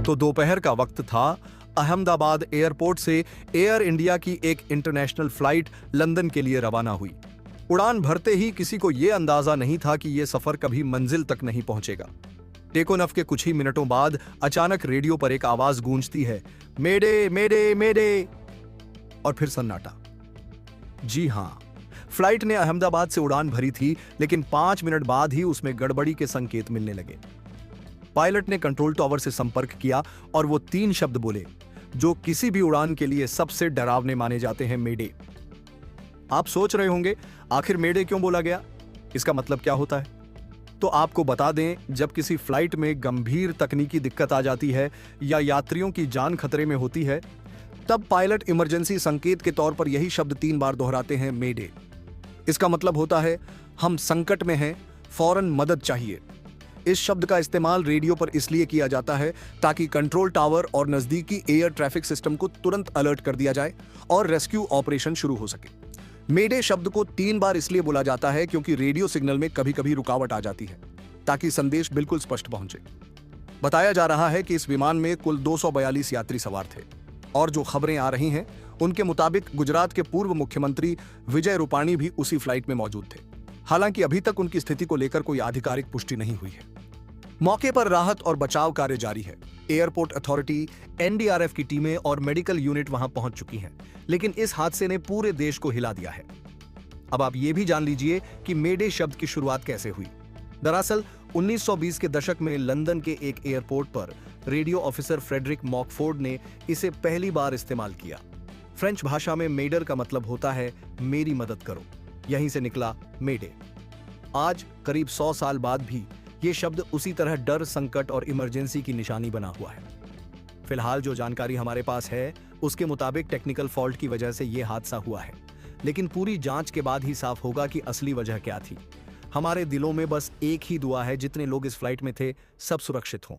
तो दोपहर का वक्त था। अहमदाबाद एयरपोर्ट से एयर इंडिया की एक इंटरनेशनल फ्लाइट लंदन के लिए रवाना हुई। उड़ान भरते ही किसी को यह अंदाजा नहीं था कि यह सफर कभी मंजिल तक नहीं पहुंचेगा। टेक ऑफ के कुछ ही मिनटों बाद अचानक रेडियो पर एक आवाज गूंजती है, मेडे मेडे मेडे, और फिर सन्नाटा। जी हां, फ्लाइट ने अहमदाबाद से उड़ान भरी थी, लेकिन 5 मिनट बाद ही उसमें गड़बड़ी के संकेत मिलने लगे। पायलट ने कंट्रोल टावर से संपर्क किया और वो 3 शब्द बोले जो किसी भी उड़ान के लिए सबसे डरावने माने जाते हैं, मेडे। आप सोच रहे होंगे आखिर मेडे क्यों बोला गया, इसका मतलब क्या होता है? तो आपको बता दें, जब किसी फ्लाइट में गंभीर तकनीकी दिक्कत आ जाती है या यात्रियों की जान खतरे में होती है, तब पायलट इमरजेंसी संकेत के तौर पर यही शब्द 3 बार दोहराते हैं, मेडे। इसका मतलब होता है हम संकट में हैं, फौरन मदद चाहिए। इस शब्द का इस्तेमाल रेडियो पर इसलिए किया जाता है ताकि कंट्रोल टावर और नजदीकी एयर ट्रैफिक सिस्टम को तुरंत अलर्ट कर दिया जाए और रेस्क्यू ऑपरेशन शुरू हो सके। मेडे शब्द को 3 बार इसलिए बोला जाता है क्योंकि रेडियो सिग्नल में कभी-कभी रुकावट आ जाती है, ताकि संदेश बिल्कुल स्पष्ट पहुंचे। बताया जा रहा है कि इस विमान में कुल 242 यात्री सवार थे और जो खबरें आ रही हैं उनके मुताबिक गुजरात के पूर्व मुख्यमंत्री विजय रूपाणी भी उसी फ्लाइट में मौजूद थे। हालांकि अभी तक उनकी स्थिति को लेकर कोई आधिकारिक पुष्टि नहीं हुई है। मौके पर राहत और बचाव कार्य जारी है। एयरपोर्ट अथॉरिटी, एनडीआरएफ की टीमें और मेडिकल यूनिट वहां पहुंच चुकी हैं, लेकिन इस हादसे ने पूरे देश को हिला दिया है। अब आप ये भी जान लीजिए कि मेडे शब्द की शुरुआत कैसे हुई। दरअसल 1920 के दशक में लंदन के एक एयरपोर्ट पर रेडियो ऑफिसर फ्रेडरिक मॉकफोर्ड ने इसे पहली बार इस्तेमाल किया। फ्रेंच भाषा में मेडर का मतलब होता है मेरी मदद करो। यहीं से निकला मेडे। आज करीब 100 साल बाद भी ये शब्द उसी तरह डर, संकट और इमरजेंसी की निशानी बना हुआ है। फिलहाल जो जानकारी हमारे पास है उसके मुताबिक टेक्निकल फॉल्ट की वजह से ये हादसा हुआ है, लेकिन पूरी जांच के बाद ही साफ होगा कि असली वजह क्या थी। हमारे दिलों में बस एक ही दुआ है, जितने लोग इस फ्लाइट में थे सब सुरक्षित हों।